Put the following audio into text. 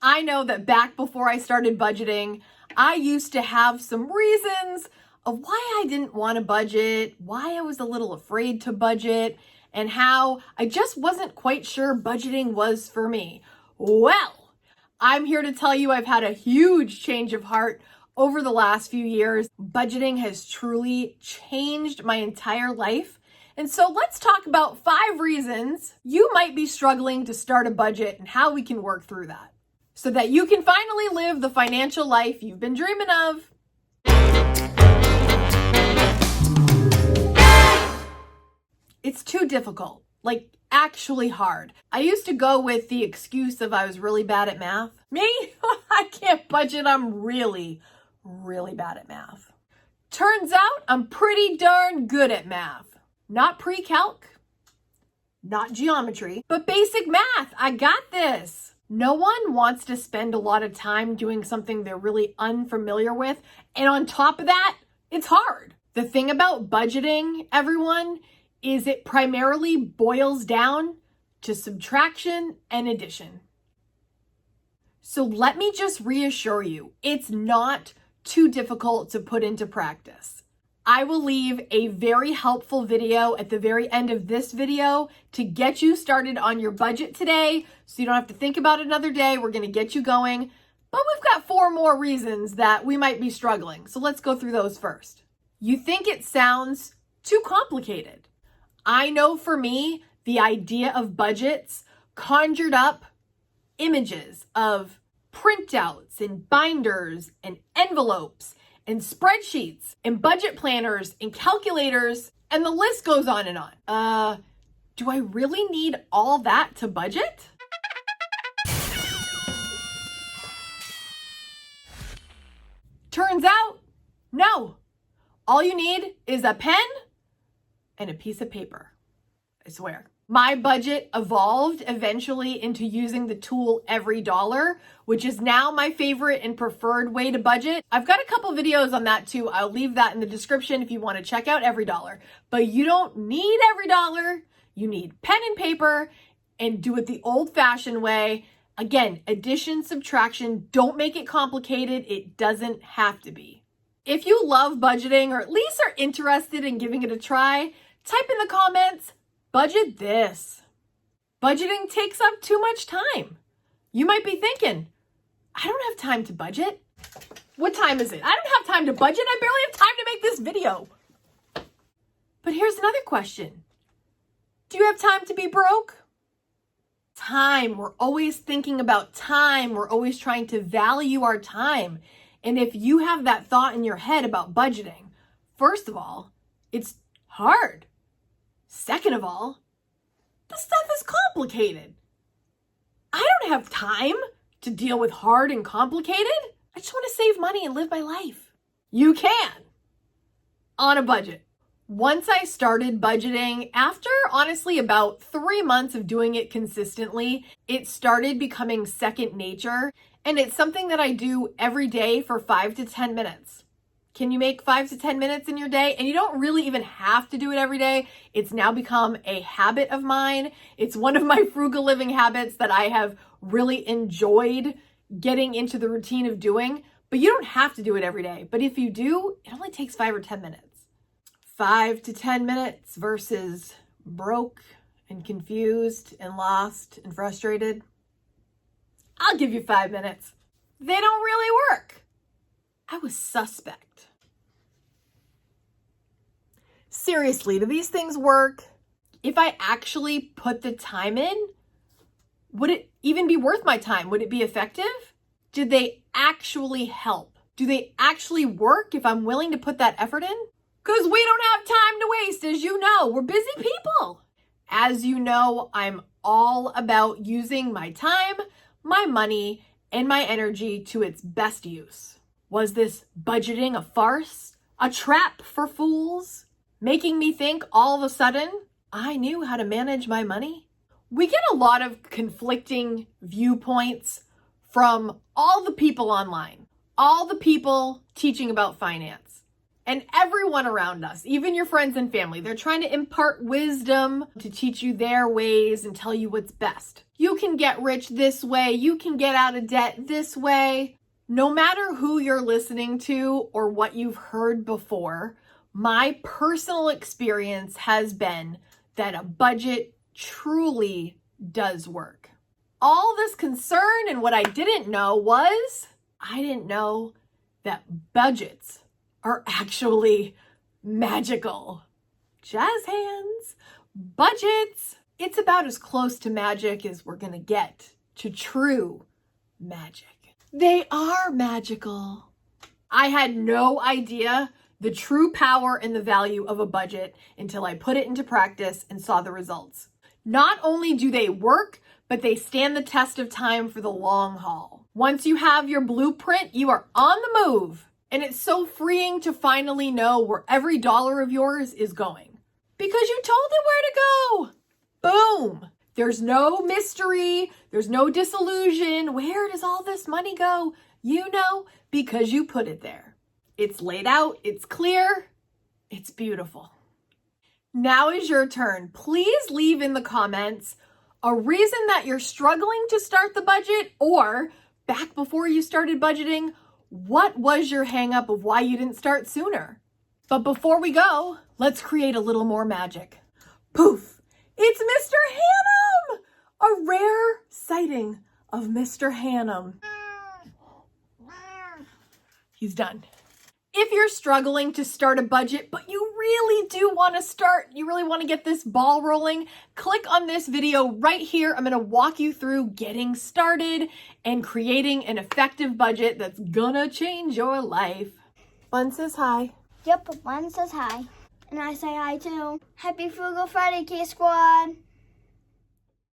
I know that back before I started budgeting, I used to have some reasons of why I didn't want to budget, why I was a little afraid to budget, and how I just wasn't quite sure budgeting was for me. Well, I'm here to tell you I've had a huge change of heart over the last few years. Budgeting has truly changed my entire life. And so let's talk about 5 reasons you might be struggling to start a budget and how we can work through that so that you can finally live the financial life you've been dreaming of. It's too difficult, like actually hard. I used to go with the excuse of I was really bad at math. Me? I can't budget. I'm really bad at math. Turns out I'm pretty darn good at math. Not pre-calc, not geometry, but basic math. I got this. No one wants to spend a lot of time doing something they're really unfamiliar with. And on top of that, it's hard. The thing about budgeting, everyone, is it primarily boils down to subtraction and addition. So let me just reassure you, it's not too difficult to put into practice. I will leave a very helpful video at the very end of this video to get you started on your budget today, so you don't have to think about it another day. We're going to get you going, but we've got 4 more reasons that we might be struggling. So let's go through those first. You think it sounds too complicated. I know for me, the idea of budgets conjured up images of printouts and binders and envelopes and spreadsheets and budget planners and calculators, and the list goes on and on. Do I really need all that to budget? Turns out, no. All you need is a pen and a piece of paper. I swear. My budget evolved eventually into using the tool EveryDollar, which is now my favorite and preferred way to budget. I've got a couple videos on that too. I'll leave that in the description if you want to check out EveryDollar. But you don't need EveryDollar. You need pen and paper and do it the old-fashioned way. Again, addition, subtraction, don't make it complicated. It doesn't have to be. If you love budgeting or at least are interested in giving it a try, type in the comments, budget this. Budgeting takes up too much time. You might be thinking, I don't have time to budget. What time is it? I don't have time to budget. I barely have time to make this video. But here's another question. Do you have time to be broke? Time. We're always thinking about time. We're always trying to value our time. And if you have that thought in your head about budgeting, first of all, it's hard. Second of all, the stuff is complicated. I don't have time to deal with hard and complicated. I just want to save money and live my life. You can, on a budget. Once I started budgeting, after honestly about 3 months of doing it consistently, it started becoming second nature. And it's something that I do every day for 5 to 10 minutes. Can you make 5 to 10 minutes in your day? And you don't really even have to do it every day. It's now become a habit of mine. It's one of my frugal living habits that I have really enjoyed getting into the routine of doing. But you don't have to do it every day. But if you do, it only takes 5 or 10 minutes. 5 to 10 minutes versus broke and confused and lost and frustrated. I'll give you 5 minutes. They don't really work. I was suspect. Seriously, do these things work? If I actually put the time in, would it even be worth my time? Would it be effective? Did they actually help? Do they actually work if I'm willing to put that effort in? Because we don't have time to waste, as you know. We're busy people. As you know, I'm all about using my time, my money, and my energy to its best use. Was this budgeting a farce? A trap for fools? Making me think all of a sudden I knew how to manage my money? We get a lot of conflicting viewpoints from all the people online, all the people teaching about finance. And everyone around us, even your friends and family, they're trying to impart wisdom to teach you their ways and tell you what's best. You can get rich this way. You can get out of debt this way. No matter who you're listening to or what you've heard before, my personal experience has been that a budget truly does work. All this concern and what I didn't know was I didn't know that budgets are actually magical. Jazz hands, budgets. It's about as close to magic as we're gonna get to true magic. They are magical. I had no idea the true power and the value of a budget until I put it into practice and saw the results. Not only do they work, but they stand the test of time for the long haul. Once you have your blueprint, you are on the move. And it's so freeing to finally know where every dollar of yours is going. Because you told it where to go. Boom. There's no mystery. There's no disillusion. Where does all this money go? You know, because you put it there. It's laid out. It's clear. It's beautiful. Now is your turn. Please leave in the comments a reason that you're struggling to start the budget, or back before you started budgeting, what was your hang up of why you didn't start sooner? But before we go, let's create a little more magic. Poof! It's Mr. Hannum! A rare sighting of Mr. Hannum. He's done. If you're struggling to start a budget, but you really do want to start, you really want to get this ball rolling, click on this video right here. I'm going to walk you through getting started and creating an effective budget that's gonna change your life. Bun says hi. Yep, Bun says hi. And I say hi too. Happy Frugal Friday, K Squad.